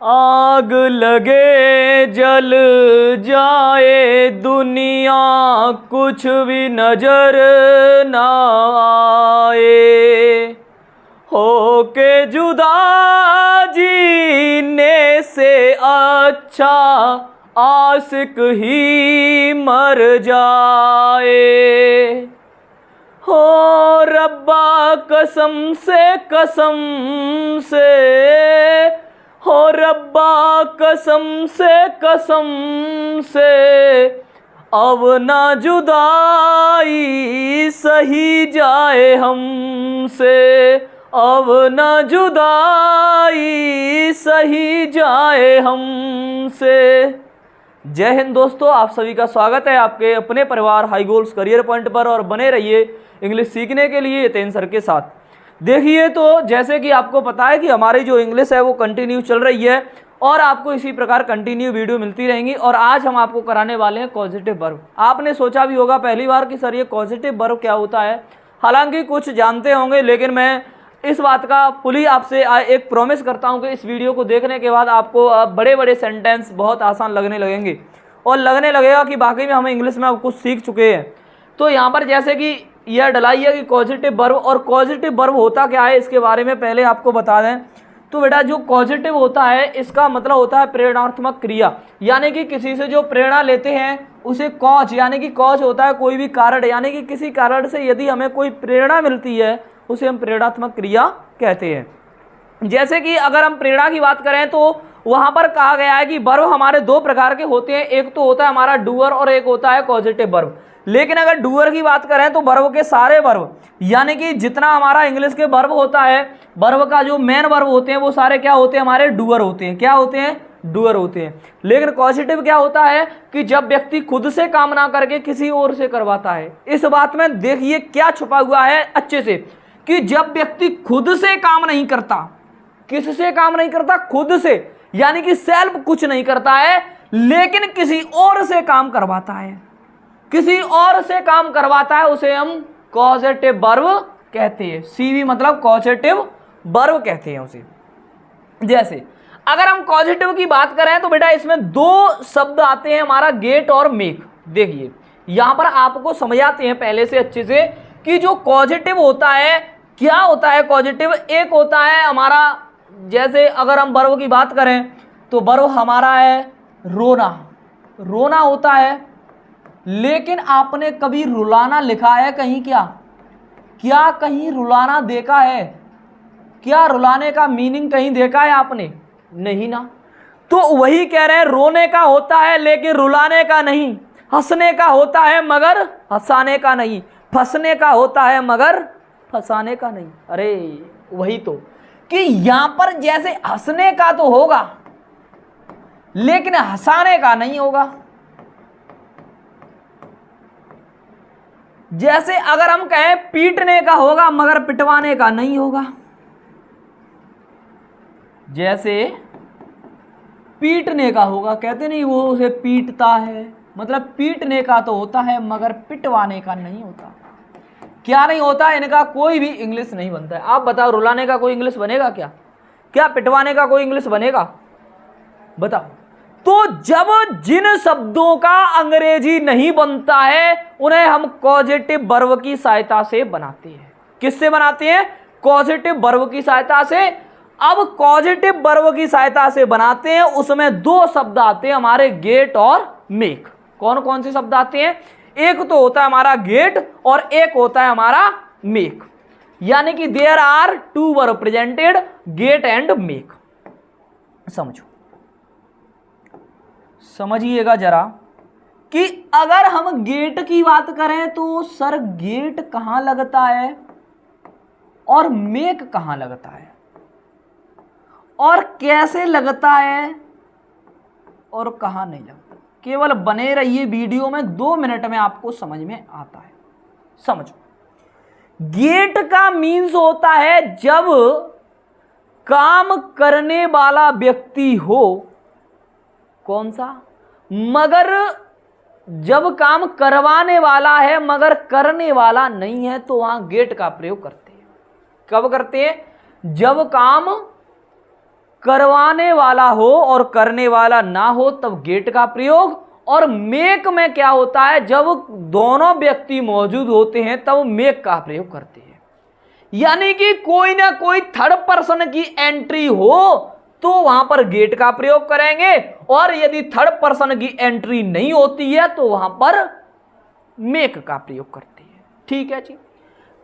आग लगे जल जाए दुनिया कुछ भी नजर ना आए, होके जुदा जीने से अच्छा आशिक ही मर जाए। हो रब्बा कसम से, हो रब्बा कसम से अब ना जुदाई सही जाए हमसे, अब ना जुदाई सही जाए हमसे। जय हिंद दोस्तों, आप सभी का स्वागत है आपके अपने परिवार हाई गोल्स करियर पॉइंट पर, और बने रहिए इंग्लिश सीखने के लिए यतेन सर के साथ। देखिए, तो जैसे कि आपको पता है कि हमारी जो इंग्लिश है वो कंटिन्यू चल रही है और आपको इसी प्रकार कंटिन्यू वीडियो मिलती रहेंगी। और आज हम आपको कराने वाले हैं पॉजिटिव वर्ब। आपने सोचा भी होगा पहली बार कि सर ये पॉजिटिव वर्ब क्या होता है, हालांकि कुछ जानते होंगे, लेकिन मैं इस बात का फुली आपसे एक प्रॉमिस करता हूं कि इस वीडियो को देखने के बाद आपको बड़े बड़े सेंटेंस बहुत आसान लगने लगेंगे और लगने लगेगा कि वाकई में हम इंग्लिश में अब कुछ सीख चुके हैं। तो यहाँ पर जैसे कि यह डलाई है कि पॉजिटिव वर्ब, और पॉजिटिव वर्ब होता क्या है इसके बारे में पहले आपको बता दें। तो बेटा, जो पॉजिटिव होता है इसका मतलब होता है प्रेरणात्मक क्रिया, यानी कि किसी से जो प्रेरणा लेते हैं उसे कॉज, यानी कि कॉज होता है कोई भी कारण, यानी कि किसी कारण से यदि हमें कोई प्रेरणा मिलती है उसे हम प्रेरणात्मक क्रिया कहते हैं। जैसे कि अगर हम प्रेरणा की बात करें तो वहां पर कहा गया है कि वर्ब हमारे दो प्रकार के होते हैं, एक तो होता है हमारा डूअर और एक होता है पॉजिटिव वर्ब। लेकिन अगर डूअर की बात करें तो वर्ब के सारे वर्ब, यानी कि जितना हमारा इंग्लिश के वर्ब होता है, वर्ब का जो मेन वर्ब होते हैं वो सारे क्या होते हैं, हमारे डूअर होते हैं। क्या होते हैं? डूअर होते हैं। लेकिन पॉजिटिव क्या होता है कि जब व्यक्ति खुद से काम ना करके किसी और से करवाता है। इस बात में देखिए क्या छुपा हुआ है अच्छे से, कि जब व्यक्ति खुद से काम नहीं करता, किससे काम नहीं करता? खुद से, यानी कि सेल्फ कुछ नहीं करता है, लेकिन किसी और से काम करवाता है, किसी और से काम करवाता है, उसे हम कॉजेटिव वर्ब कहते हैं। सीवी मतलब कॉजेटिव वर्ब कहते हैं उसे। जैसे अगर हम पॉजिटिव की बात करें तो बेटा इसमें दो शब्द आते हैं, हमारा गेट और मेक। देखिए यहां पर आपको समझ आते हैं पहले से अच्छे से कि जो पॉजिटिव होता है क्या होता है। पॉजिटिव एक होता है हमारा, जैसे अगर हम वर्ब की बात करें तो वर्ब हमारा है रोना, रोना होता है। लेकिन आपने कभी रुलाना लिखा है कहीं? क्या कहीं रुलाना देखा है? क्या रुलाने का मीनिंग कहीं देखा है आपने? नहीं ना। तो वही कह रहे हैं, रोने का होता है लेकिन रुलाने का नहीं, हंसने का होता है मगर हंसाने का नहीं, फंसने का होता है मगर फंसाने का नहीं। अरे वही तो, कि यहां पर जैसे हंसने का तो होगा लेकिन हंसाने का नहीं होगा। जैसे अगर हम कहें पीटने का होगा मगर पिटवाने का नहीं होगा। जैसे पीटने का होगा, कहते नहीं वो उसे पीटता है, मतलब पीटने का तो होता है मगर पिटवाने का नहीं होता। क्या नहीं होता? इनका कोई भी इंग्लिश नहीं बनता है। आप बताओ, रुलाने का कोई इंग्लिश बनेगा क्या? क्या पिटवाने का कोई इंग्लिश बनेगा? बताओ। तो जब जिन शब्दों का अंग्रेजी नहीं बनता है उन्हें हम पॉजिटिव वर्ब की सहायता से बनाते हैं। किससे बनाते हैं? पॉजिटिव वर्ब की सहायता से। अब पॉजिटिव वर्ब की सहायता से बनाते हैं, उसमें दो शब्द आते हैं हमारे, गेट और मेक। कौन कौन से शब्द आते हैं? एक तो होता है हमारा गेट और एक होता है हमारा मेक, यानी कि there are two verb presented, get and make. समझो, समझिएगा जरा कि अगर हम गेट की बात करें तो सर गेट कहां लगता है और मेक कहां लगता है और कैसे लगता है और कहां नहीं लगता। केवल बने रहिए वीडियो में, 2 मिनट में आपको समझ में आता है। समझो, गेट का मीन्स होता है जब काम करने वाला व्यक्ति हो। कौन सा? मगर जब काम करवाने वाला है मगर करने वाला नहीं है तो वहां गेट का प्रयोग करते हैं। कब करते हैं? जब काम करवाने वाला हो और करने वाला ना हो तब गेट का प्रयोग, और मेक में क्या होता है, जब दोनों व्यक्ति मौजूद होते हैं तब मेक का प्रयोग करते हैं। यानी कि कोई ना कोई थर्ड पर्सन की एंट्री हो तो वहां पर गेट का प्रयोग करेंगे, और यदि थर्ड पर्सन की एंट्री नहीं होती है तो वहां पर मेक का प्रयोग करते हैं। ठीक है जी।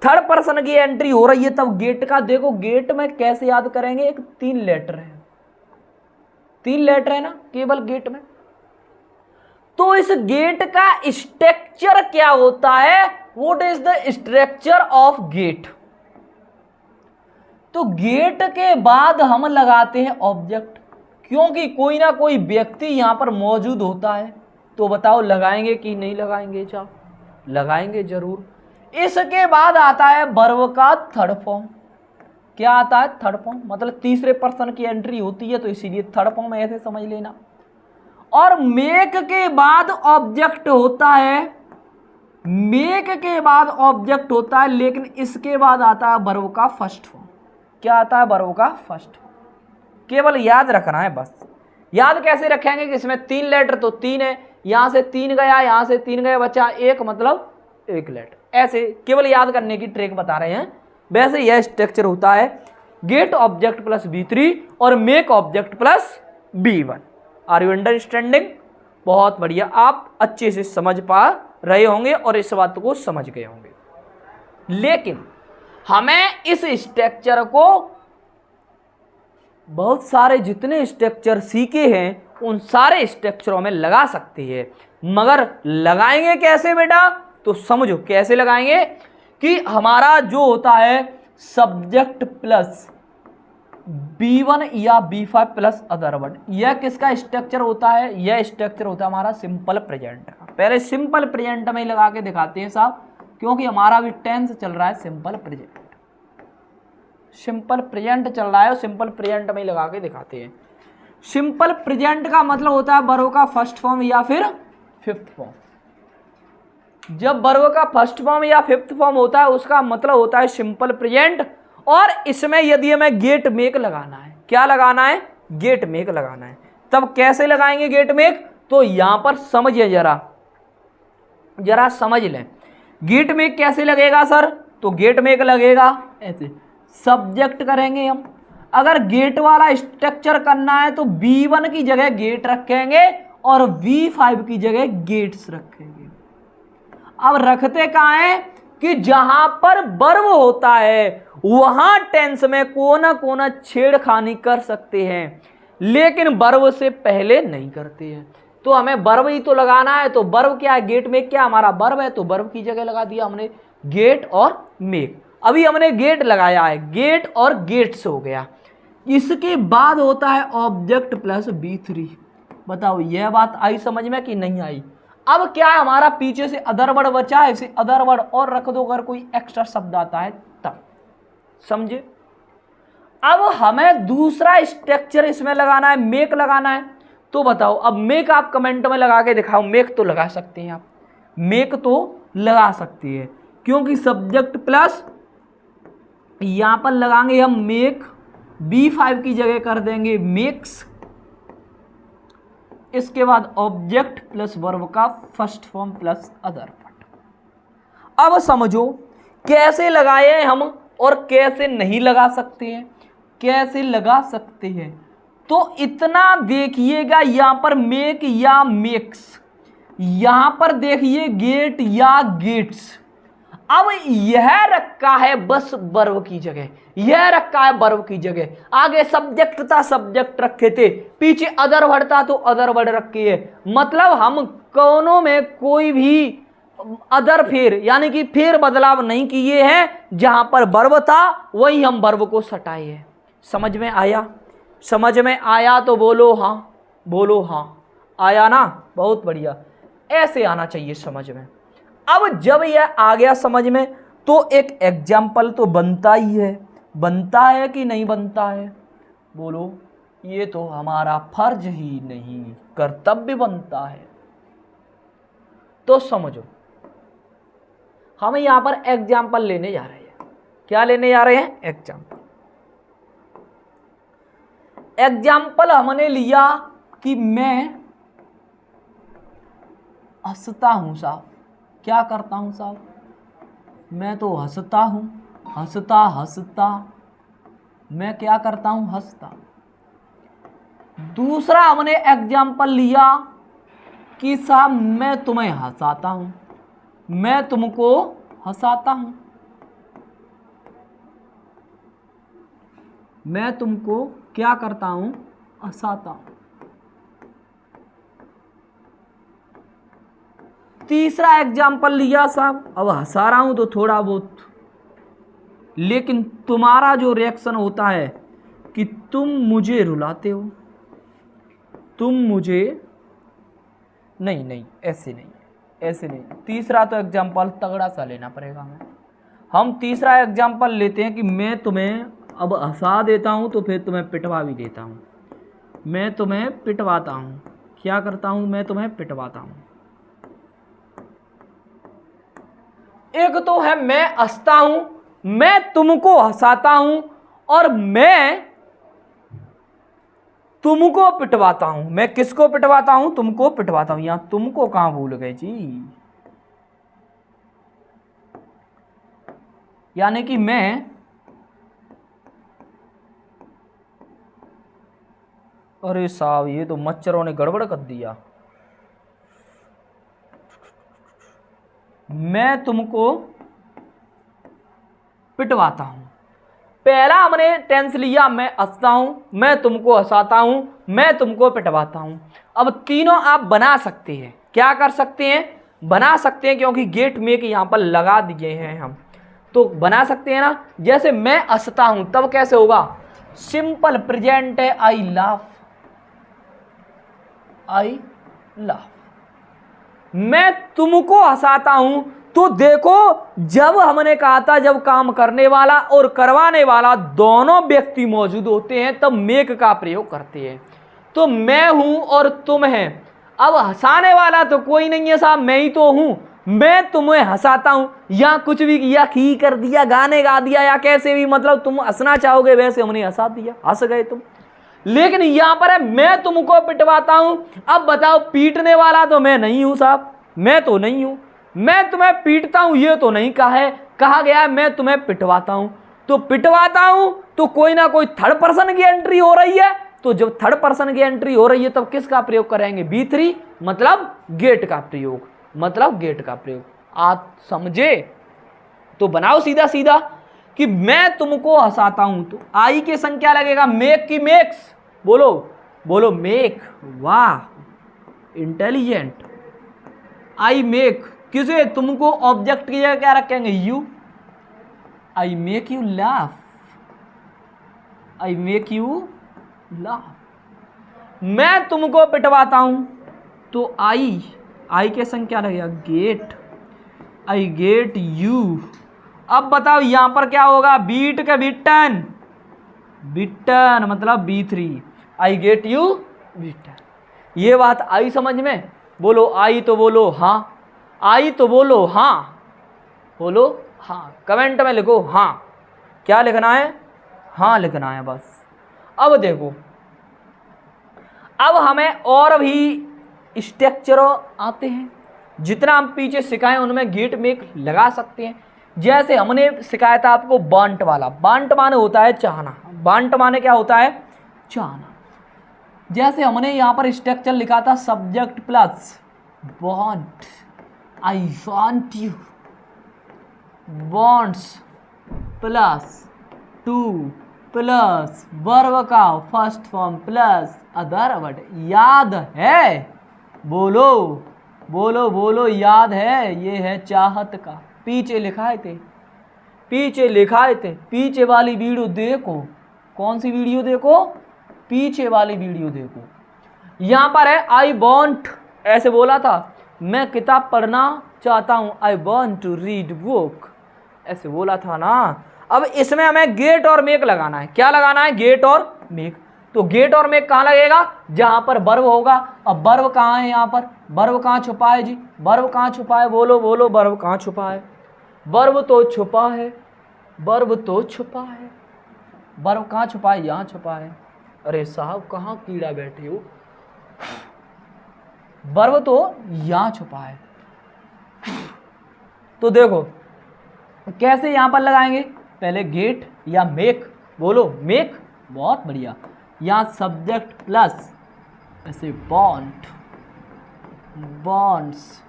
थर्ड पर्सन की एंट्री हो रही है तब गेट का, देखो गेट में कैसे याद करेंगे, एक 3 लेटर है, 3 लेटर है ना केवल गेट में। तो इस गेट का स्ट्रक्चर क्या होता है, what is the structure of get. तो गेट के बाद हम लगाते हैं ऑब्जेक्ट, क्योंकि कोई ना कोई व्यक्ति यहां पर मौजूद होता है। तो बताओ लगाएंगे कि नहीं लगाएंगे, चाहे लगाएंगे जरूर। इसके बाद आता है वर्ब का थर्ड फॉर्म। क्या आता है, थर्ड फॉर्म, मतलब तीसरे पर्सन की एंट्री होती है तो इसीलिए थर्ड फॉर्म ऐसे समझ लेना। और मेक के बाद ऑब्जेक्ट होता है, मेक के बाद ऑब्जेक्ट होता है, लेकिन इसके बाद आता है वर्ब का फर्स्ट फॉर्म। क्या आता है, वर्ब का फर्स्ट फॉर्म। केवल याद रखना है बस। याद कैसे रखेंगे कि इसमें 3 लेटर तो 3 है, यहां से 3 गया, यहां से 3 गया, बचा 1, मतलब 1 लेटर। ऐसे केवल याद करने की ट्रिक बता रहे हैं। वैसे यह स्ट्रक्चर होता है गेट ऑब्जेक्ट प्लस B3 और make object plus B1। Are you understanding? बहुत बढ़िया, आप अच्छे से समझ पा रहे होंगे और इस बात को समझ गए होंगे। लेकिन हमें इस स्ट्रक्चर को, बहुत सारे जितने स्ट्रक्चर सीखे हैं उन सारे स्ट्रक्चरों में लगा सकते हैं, मगर लगाएंगे कैसे बेटा, तो समझो कैसे लगाएंगे कि हमारा जो होता है सब्जेक्ट प्लस B1 या B5 प्लस अदर वर्ड, यह किसका स्ट्रक्चर होता है, यह स्ट्रक्चर होता है हमारा सिंपल प्रेजेंट का। पहले सिंपल प्रेजेंट में लगा के दिखाते हैं साहब, क्योंकि हमारा भी टेंस चल रहा है सिंपल प्रेजेंट, सिंपल प्रेजेंट चल रहा है और सिंपल प्रेजेंट में लगा के दिखाते हैं। सिंपल प्रेजेंट का मतलब होता है वर्ब का फर्स्ट फॉर्म या फिर फिफ्थ फॉर्म। जब वर्ब का फर्स्ट फॉर्म या फिफ्थ फॉर्म होता है उसका मतलब होता है सिंपल प्रेजेंट, और इसमें यदि हमें गेट मेक लगाना है, क्या लगाना है, गेट मेक लगाना है, तब कैसे लगाएंगे गेट मेक, तो यहां पर समझिए, जरा समझ लें। गेट मेक कैसे लगेगा सर, तो गेट मेक लगेगा ऐसे, सब्जेक्ट करेंगे हम, अगर गेट वाला स्ट्रक्चर करना है तो B1 की जगह गेट रखेंगे और B5 की जगह गेट्स रखेंगे। अब रखते कहाँ है कि जहां पर वर्ब होता है वहां टेंस में कोना कोना छेड़खानी कर सकते हैं, लेकिन वर्ब से पहले नहीं करते हैं। तो हमें वर्ब ही तो लगाना है, तो वर्ब क्या है, गेट मेक क्या हमारा वर्ब है, तो वर्ब की जगह लगा दिया हमने गेट और मेक। अभी हमने गेट लगाया है, गेट और गेट्स हो गया। इसके बाद होता है ऑब्जेक्ट प्लस B3। बताओ यह बात आई समझ में कि नहीं आई? अब क्या है, हमारा पीछे से अदर वर्ड बचा है, इसे अदर वर्ड और रख दो अगर कोई एक्स्ट्रा शब्द आता है तब, समझे। अब हमें दूसरा स्ट्रक्चर इसमें लगाना है, मेक लगाना है। तो बताओ अब मेक आप कमेंट में लगा के दिखाओ, मेक तो लगा सकते हैं आप, मेक तो लगा सकते हैं, क्योंकि सब्जेक्ट प्लस यहां पर लगाएंगे हम मेक, B5 की जगह कर देंगे मेक्स, इसके बाद ऑब्जेक्ट प्लस वर्ब का first form plus other word. अब समझो कैसे लगाए हम और कैसे नहीं लगा सकते हैं, कैसे लगा सकते हैं। तो इतना देखिएगा, यहां पर मेक या मेक्स, यहां पर देखिए गेट या गेट्स। अब यह रखा है बस वर्ब की जगह, यह रखा है वर्ब की जगह, आगे सब्जेक्ट था सब्जेक्ट रखे थे, पीछे अदर वर्ड था तो अदर वर्ड रखे है। मतलब हम कोनों में कोई भी अदर फेर यानी कि फेर बदलाव नहीं किए हैं, जहां पर वर्ब था वही हम वर्ब को सटाए हैं। समझ में आया? समझ में आया तो बोलो हाँ, बोलो हाँ, आया ना, बहुत बढ़िया, ऐसे आना चाहिए समझ में। अब जब यह आ गया समझ में तो एक एग्जाम्पल तो बनता ही है, बनता है कि नहीं बनता है, बोलो। ये तो हमारा फर्ज ही नहीं कर्तव्य बनता है। तो समझो हम यहां पर एग्जाम्पल लेने जा रहे हैं, क्या लेने जा रहे हैं, एग्जाम्पल। एग्जाम्पल हमने लिया कि मैं हंसता हूं साहब, क्या करता हूं साहब, मैं तो हंसता हूं, हंसता हंसता, मैं क्या करता हूं, हंसता। दूसरा हमने एग्जाम्पल लिया कि साहब मैं तुम्हें हंसाता हूं, मैं तुमको हंसाता हूं, मैं तुमको क्या करता हूं, हंसाता हूं। तीसरा एग्जाम्पल लिया साहब, अब हंसा रहा हूं तो थोड़ा बहुत, लेकिन तुम्हारा जो रिएक्शन होता है कि तुम मुझे रुलाते हो, तुम मुझे, नहीं नहीं ऐसे नहीं, ऐसे नहीं। तीसरा तो एग्जाम्पल तगड़ा सा लेना पड़ेगा हमें। हम तीसरा एग्जाम्पल लेते हैं कि मैं तुम्हें अब हंसा देता हूं तो फिर तुम्हें पिटवा भी देता हूं, मैं तुम्हें पिटवाता हूं, क्या करता हूं, मैं तुम्हें पिटवाता हूं। एक तो है मैं हंसता हूं, मैं तुमको हंसाता हूं, और मैं तुमको पिटवाता हूं। मैं किसको पिटवाता हूं, तुमको पिटवाता हूं। यहां तुमको कहां भूल गए जी, यानी कि मैं, अरे साहब ये तो मच्छरों ने गड़बड़ कर दिया, मैं तुमको पिटवाता हूं। पहला हमने टेंस लिया मैं हंसता हूं, मैं तुमको हंसाता हूं, मैं तुमको पिटवाता हूं। अब तीनों आप बना सकते हैं, क्या कर सकते हैं, बना सकते हैं, क्योंकि गेट मेक यहां पर लगा दिए हैं हम, तो बना सकते हैं ना। जैसे मैं हंसता हूं तब कैसे होगा, सिंपल प्रेजेंट है, आई लाफ, आई लाफ। मैं तुमको हंसाता हूं तो देखो, जब हमने कहा था जब काम करने वाला और करवाने वाला दोनों व्यक्ति मौजूद होते हैं तब मेक का प्रयोग करते हैं। तो मैं हूं और तुम हैं। अब हंसाने वाला तो कोई नहीं है साहब, मैं ही तो हूं, मैं तुम्हें हंसाता हूं, या कुछ भी किया, खी कर दिया, गाने गा दिया, या कैसे भी, मतलब तुम हंसना चाहोगे वैसे हमने हंसा दिया, हंस गए तुम। लेकिन यहां पर है मैं तुमको पिटवाता हूं। अब बताओ, पीटने वाला तो मैं नहीं हूं साहब, मैं तो नहीं हूं, मैं तुम्हें पीटता हूं ये तो नहीं कहा है, कहा गया है मैं तुम्हें पिटवाता हूं। तो पिटवाता हूं तो कोई ना कोई थर्ड पर्सन की एंट्री हो रही है, तो जब थर्ड पर्सन की एंट्री हो रही है तब किसका प्रयोग करेंगे, B3, मतलब गेट का प्रयोग, मतलब गेट का प्रयोग। आप समझे, तो बनाओ सीधा सीधा कि मैं तुमको हंसाता हूं, तो आई के संग क्या लगेगा, मेक की मेक्स, बोलो बोलो मेक, वाह इंटेलिजेंट। आई मेक किसे, तुमको, ऑब्जेक्ट की जगह क्या रखेंगे, you, I make you laugh, I make you laugh. मैं तुमको पिटवाता हूं तो आई के संग क्या लगेगा, गेट, आई गेट यू। अब बताओ यहां पर क्या होगा, बीट के बिटन, बिटन मतलब B3, आई गेट यू बिटन। ये बात आई समझ में, बोलो आई तो बोलो हाँ, आई तो बोलो हाँ, बोलो हाँ, कमेंट में लिखो हाँ, क्या लिखना है, हाँ लिखना है बस। अब देखो, अब हमें और भी स्ट्रक्चर आते हैं, जितना हम पीछे सिखाए उनमें गेट मेक लगा सकते हैं। जैसे हमने सिखाया था आपको बांट वाला, बांट माने होता है चाहना, बांट माने क्या होता है, चाहना। जैसे हमने यहाँ पर स्ट्रक्चर लिखा था subject plus want, I want you, wants plus to plus verb का first form plus other word, याद है, बोलो बोलो बोलो, याद है, ये है चाहत का, पीछे लिखाए थे, पीछे लिखाए थे, पीछे वाली वीडियो देखो, कौन सी वीडियो देखो, पीछे वाली वीडियो देखो। यहां पर है आई वॉन्ट, ऐसे बोला था, मैं किताब पढ़ना चाहता हूं, I want to read book, ऐसे बोला था ना। अब इसमें हमें गेट और मेक लगाना है, क्या लगाना है, गेट और मेक। तो गेट और मेक कहां लगेगा, जहां पर वर्ब होगा। अब वर्ब कहां है, यहां पर वर्ब कहां छुपा है जी, वर्ब कहां छुपा है, बोलो बोलो, वर्ब कहां छुपा है, वर्ब तो छुपा है, वर्ब तो छुपा है, वर्ब कहां छुपा है, यहां छुपा है। अरे साहब कहाँ कीड़ा बैठे हो, वर्ब तो यहां छुपा है। तो देखो कैसे यहां पर लगाएंगे, पहले गेट या मेक, बोलो मेक, बहुत बढ़िया। यहां सब्जेक्ट प्लस ऐसे बॉन्ड, बॉन्ड्स,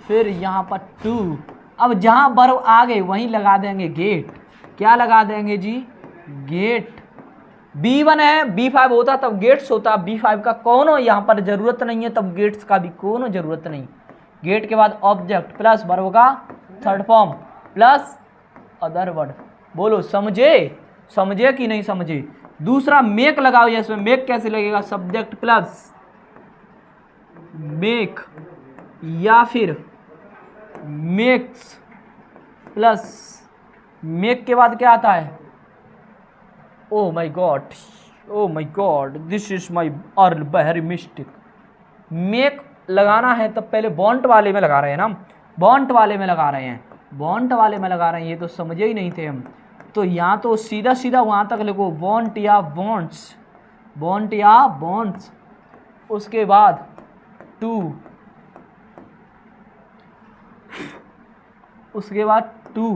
फिर यहां पर टू। अब जहां वर्ब आ गए वहीं लगा देंगे गेट। क्या लगा देंगे जी, गेट। B1 है, B5 होता तब गेट्स होता, B5 का कोनो यहाँ पर जरूरत नहीं है, तब गेट्स का भी कोनो जरूरत नहीं। गेट के बाद ऑब्जेक्ट प्लस वर्ब का third form plus other word. बोलो समझे, समझे कि नहीं समझे। दूसरा मेक लगाओ, इसमें मेक कैसे लगेगा, सब्जेक्ट प्लस मेक या फिर मेक्स प्लस, मेक के बाद क्या आता है, oh my God, oh my God, this is my और वेरी मिस्टेक। मेक लगाना है तब पहले बॉन्ट वाले में लगा रहे हैं ना, बॉन्ट वाले में लगा रहे हैं, बॉन्ट वाले में लगा रहे हैं, ये तो समझे ही नहीं थे हम। तो यहाँ तो सीधा सीधा वहाँ तक लिखो, बॉन्ट या बॉन्ड्स, बॉन्ट या बॉन्ड्स, उसके बाद टू, उसके बाद टू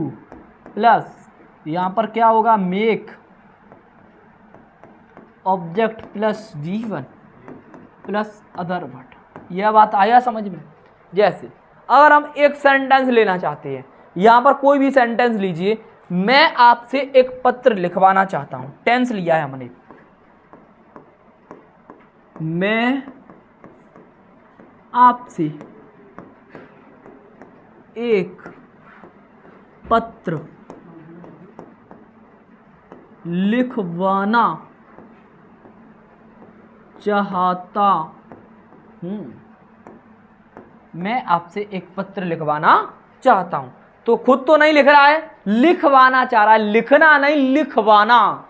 प्लस यहाँ पर क्या होगा, make object plus V1 plus other word. यह बात आया समझ में। जैसे अगर हम एक सेंटेंस लेना चाहते हैं, यहाँ पर कोई भी सेंटेंस लीजिए, मैं आपसे एक पत्र लिखवाना चाहता हूँ, टेंस लिया है हमने, मैं आपसे एक पत्र लिखवाना चाहता हूं, मैं आपसे एक पत्र लिखवाना चाहता हूं। तो खुद तो नहीं लिख रहा है, लिखवाना चाह रहा है, लिखना नहीं लिखवाना।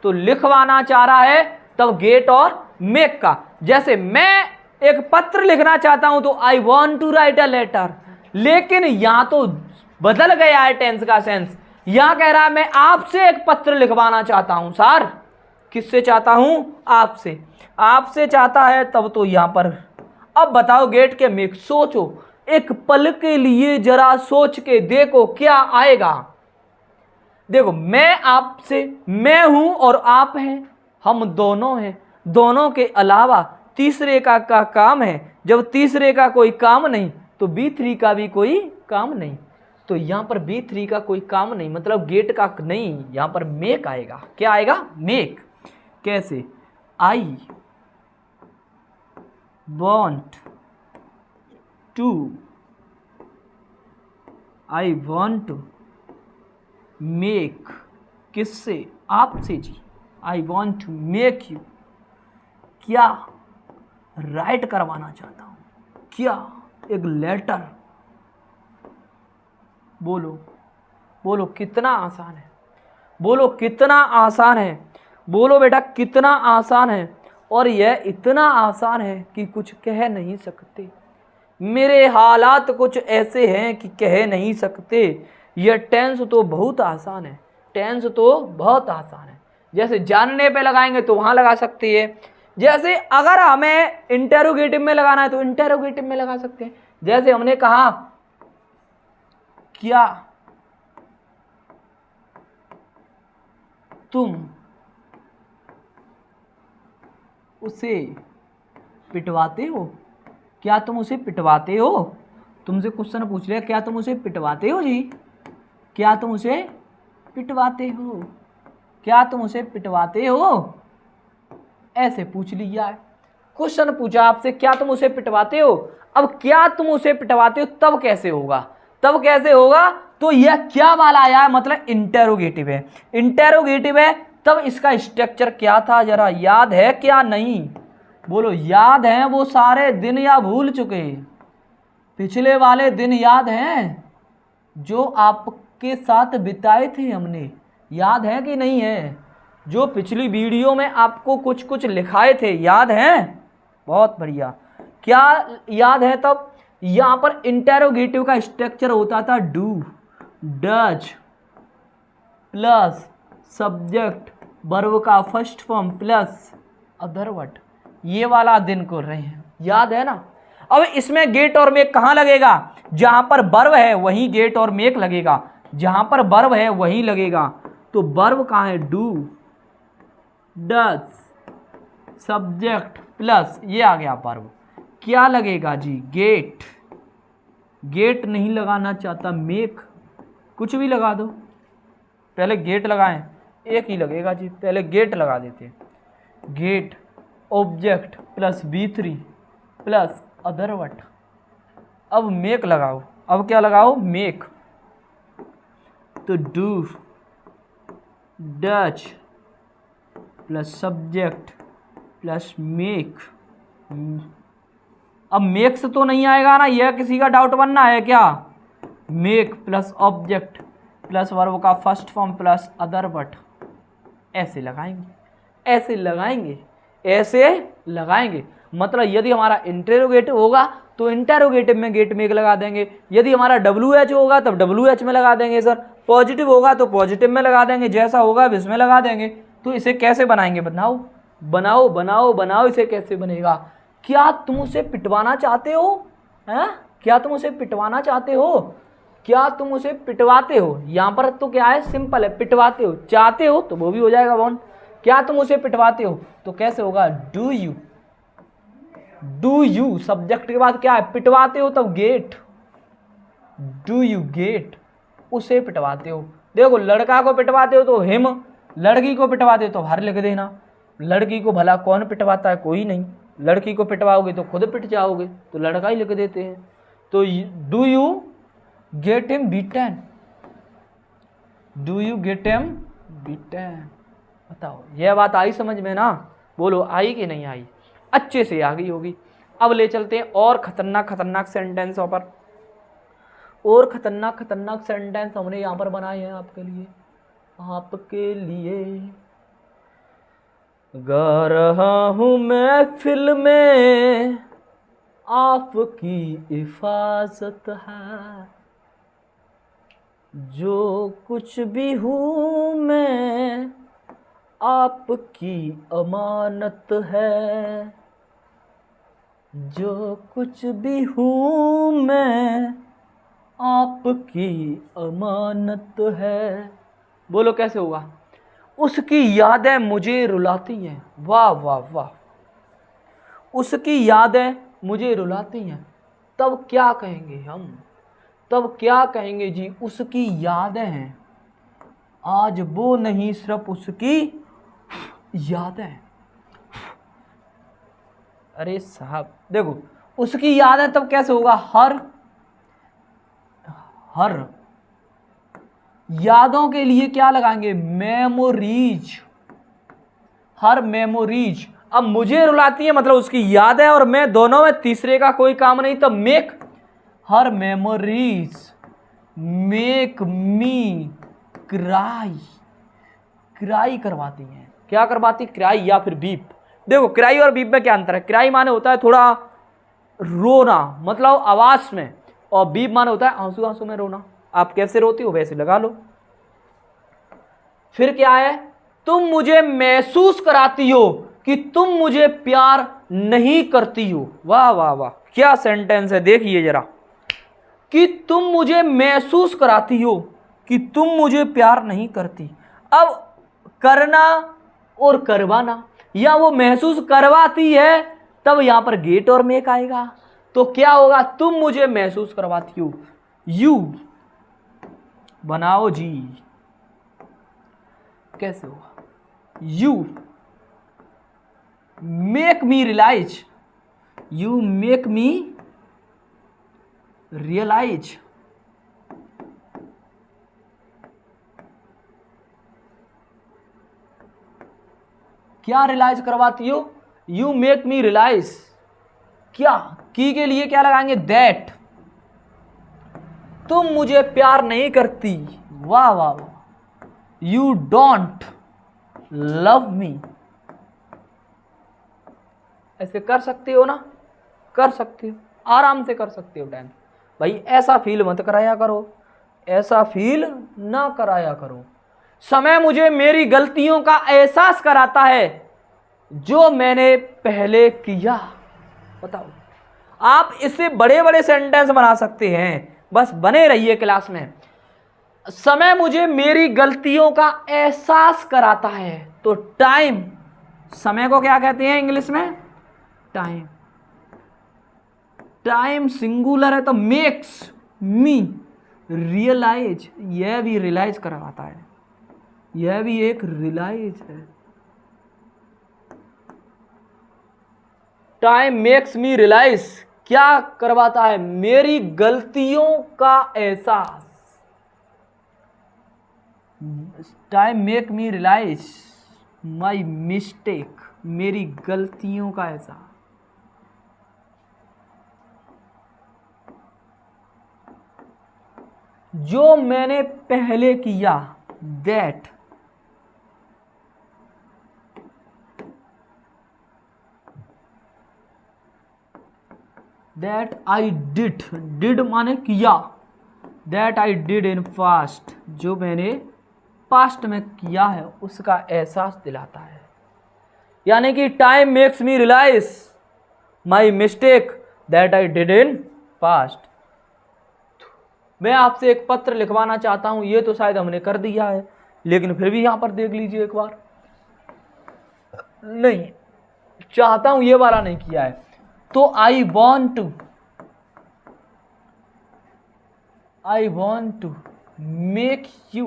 तो लिखवाना चाह रहा है तब गेट और मेक का। जैसे मैं एक पत्र लिखना चाहता हूं तो I want to write a letter, लेकिन यहां तो बदल गया है टेंस का सेंस। यहां कह रहा है मैं आपसे एक पत्र लिखवाना चाहता हूं। सर किससे चाहता हूं, आपसे, आपसे चाहता है तब तो यहां पर। अब बताओ गेट के मेक, सोचो एक पल के लिए, जरा सोच के देखो क्या आएगा। देखो मैं आपसे, मैं हूं और आप हैं, हम दोनों हैं, दोनों के अलावा तीसरे का काम है। जब तीसरे का कोई काम नहीं तो B3 का भी कोई काम नहीं। तो यहां पर B3 का कोई काम नहीं, मतलब गेट का नहीं, यहां पर मेक आएगा। क्या आएगा, मेक। कैसे, I want to, I want to make, किससे, आपसे जी, I want to make you, क्या, राइट करवाना चाहता हूं, क्या, एक लेटर। बोलो बोलो कितना आसान है, बोलो कितना आसान है, बोलो बेटा कितना आसान है। और यह इतना आसान है कि कुछ कह नहीं सकते, मेरे हालात कुछ ऐसे हैं कि कह नहीं सकते। यह टेंस तो बहुत आसान है, टेंस तो बहुत आसान है। जैसे जानने पे लगाएंगे तो वहां लगा सकते हैं, जैसे अगर हमें इंटेरोगेटिव में लगाना है तो इंटेरोगेटिव में लगा सकते हैं। जैसे हमने कहा क्या तुम उसे पिटवाते हो, क्या तुम उसे पिटवाते हो, तुमसे क्वेश्चन पूछ लिया, क्या तुम उसे पिटवाते हो जी, क्या तुम उसे पिटवाते हो, क्या तुम उसे पिटवाते हो, ऐसे पूछ लिया है। क्वेश्चन पूछा आपसे क्या तुम उसे पिटवाते हो। अब क्या तुम उसे पिटवाते हो तब कैसे होगा, तब कैसे होगा, तो यह क्या वाला आया है, मतलब इंटेरोगेटिव है, इंटेरोगेटिव है। तब इसका स्ट्रक्चर क्या था, जरा याद है क्या, नहीं बोलो याद है वो सारे दिन या भूल चुके, पिछले वाले दिन याद हैं जो आपके साथ बिताए थे हमने, याद है कि नहीं है, जो पिछली वीडियो में आपको कुछ कुछ लिखाए थे, याद हैं, बहुत बढ़िया। क्या याद है, तब यहां पर इंटेरोगेटिव का स्ट्रक्चर होता था do, does plus subject verb का first form plus other word, ये वाला दिन कर रहे हैं, याद है ना। अब इसमें गेट और मेक कहाँ लगेगा, जहां पर वर्ब है वहीं गेट और मेक लगेगा, जहां पर वर्ब है वहीं लगेगा। तो वर्ब कहाँ है, डू, डज, सब्जेक्ट प्लस ये आ गया वर्ब, क्या लगेगा जी, गेट। गेट नहीं लगाना चाहता, मेक, कुछ भी लगा दो, पहले गेट लगाएं, एक ही लगेगा जी, पहले गेट लगा देते हैं, get object plus B3 plus other word. अब मेक लगाओ, अब क्या लगाओ, मेक। तो do, does plus subject plus make. अब मेक से तो नहीं आएगा ना, यह किसी का डाउट बनना है क्या, make plus object plus verb का first form plus other word, ऐसे लगाएंगे, ऐसे लगाएंगे, ऐसे लगाएंगे। मतलब यदि हमारा इंटेरोगेटिव होगा तो इंटेरोगेटिव में गेट मेक लगा देंगे, यदि हमारा WH होगा तब WH में लगा देंगे सर, पॉजिटिव होगा तो पॉजिटिव में लगा देंगे, जैसा होगा इसमें लगा देंगे। तो इसे कैसे बनाएंगे, बनाओ बनाओ बनाओ बनाओ, इसे कैसे बनेगा। क्या तुम उसे पिटवाना चाहते हो, हैं, क्या तुम उसे पिटवाना चाहते हो, क्या तुम उसे पिटवाते हो, यहाँ पर तो क्या है, सिंपल है, पिटवाते हो, चाहते हो तो वो भी हो जाएगा वन, क्या तुम उसे पिटवाते हो तो कैसे होगा, do you, do you subject के बाद क्या है, पिटवाते हो तब गेट, डू यू गेट, उसे पिटवाते हो। देखो लड़का को पिटवाते हो तो हिम, लड़की को पिटवाते हो तो हर लिख देना, लड़की को भला कौन पिटवाता है, कोई नहीं, लड़की को पिटवाओगे तो खुद पिट जाओगे, तो लड़का ही लिख देते हैं। तो do you get him beaten, do you get him beaten, बताओ यह बात आई समझ में ना, बोलो आई कि नहीं आई, अच्छे से आ गई होगी। अब ले चलते हैं और खतरनाक खतरनाक सेंटेंसों पर, और खतरनाक खतरनाक सेंटेंस हमने यहाँ पर बनाए हैं आपके लिए, आपके लिए। गा रहा हूँ महफिल में आपकी हिफाजत है, जो कुछ भी हूँ मैं आपकी अमानत है, जो कुछ भी हूँ मैं आपकी अमानत है। बोलो कैसे होगा, उसकी यादें मुझे रुलाती हैं, वाह वाह वाह, उसकी यादें मुझे रुलाती हैं, तब क्या कहेंगे हम, तब क्या कहेंगे जी, उसकी यादें हैं, आज वो नहीं सिर्फ उसकी यादें। अरे साहब देखो, उसकी यादें तब कैसे होगा, हर, हर यादों के लिए क्या लगाएंगे, मेमोरीज, हर मेमोरीज। अब मुझे रुलाती है मतलब उसकी याद है और मैं दोनों में तीसरे का कोई काम नहीं, तो make, her memories make me cry, cry करवाती हैं, क्या करवाती, क्राई या फिर बीप। देखो क्राई और बीप में क्या अंतर है, क्राई माने होता है थोड़ा रोना, मतलब आवाज में, और बीप माने होता है आंसू आंसू में रोना, आप कैसे रोती हो वैसे लगा लो। फिर क्या है, तुम मुझे महसूस कराती हो कि तुम मुझे प्यार नहीं करती हो, वाह वाह वाह, क्या सेंटेंस है, देखिए जरा, कि तुम मुझे महसूस कराती हो कि तुम मुझे प्यार नहीं करती। अब करना और करवाना, या वो महसूस करवाती है तब यहां पर गेट और मेक आएगा, तो क्या होगा, तुम मुझे महसूस करवाती हो, यू बनाओ जी, कैसे होगा, you make me realise, you make me realise, क्या रियलाइज करवाती हो, यू मेक मी रियलाइज, क्या, की के लिए क्या लगाएंगे, दैट, तुम मुझे प्यार नहीं करती, वाह वाह वाह, यू डोंट लव मी, ऐसे कर सकते हो ना, कर सकते हो, आराम से कर सकते हो टाइम। भाई ऐसा फील मत कराया करो, ऐसा फील ना कराया करो, समय मुझे मेरी गलतियों का एहसास कराता है जो मैंने पहले किया। बताओ, आप इससे बड़े बड़े सेंटेंस बना सकते हैं, बस बने रहिए क्लास में। समय मुझे मेरी गलतियों का एहसास कराता है, तो टाइम, समय को क्या कहते हैं इंग्लिश में? टाइम। टाइम सिंगुलर है तो मेक्स मी रियलाइज, यह भी रियलाइज करवाता है, यह भी एक रियलाइज है। टाइम मेक्स मी रियलाइज, क्या करवाता है? मेरी गलतियों का एहसास। Time make me realise my mistake, मेरी गलतियों का एहसास। जो मैंने पहले किया, दैट आई डिड माने किया, that I did in past, जो मैंने पास्ट में किया है उसका एहसास दिलाता है। यानी कि time makes me realise my mistake that I did in past. मैं आपसे एक पत्र लिखवाना चाहता हूं, ये तो शायद हमने कर दिया है, लेकिन फिर भी यहां पर देख लीजिए एक बार। नहीं चाहता हूं, ये वाला नहीं किया है। तो I want to make you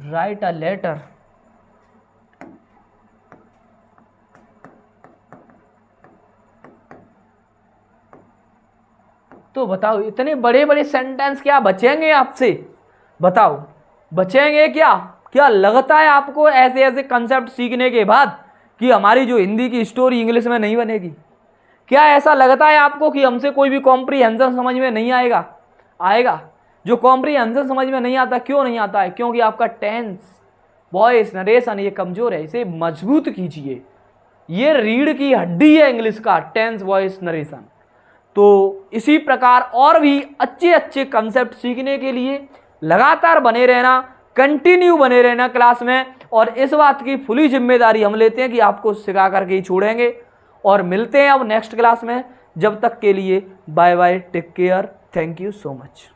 write a letter, तो बताओ इतने बड़े बड़े सेंटेंस क्या बचेंगे आपसे? बताओ बचेंगे क्या? क्या लगता है आपको ऐसे ऐसे कंसेप्ट सीखने के बाद कि हमारी जो हिंदी की स्टोरी इंग्लिश में नहीं बनेगी? क्या ऐसा लगता है आपको कि हमसे कोई भी कॉम्प्रीहेंशन समझ में नहीं आएगा? आएगा। जो कॉम्प्रीहेंशन समझ में नहीं आता, क्यों नहीं आता है? क्योंकि आपका टेंस, वॉइस, नरेशन ये कमजोर है। इसे मजबूत कीजिए। ये रीढ़ की हड्डी है इंग्लिश का, टेंस, वॉइस, नरेशन। तो इसी प्रकार और भी अच्छे अच्छे कंसेप्ट सीखने के लिए लगातार बने रहना, कंटिन्यू बने रहना क्लास में। और इस बात की फुली जिम्मेदारी हम लेते हैं कि आपको सिखा करके ही छोड़ेंगे। और मिलते हैं अब नेक्स्ट क्लास में। जब तक के लिए bye bye, take care, thank you so much.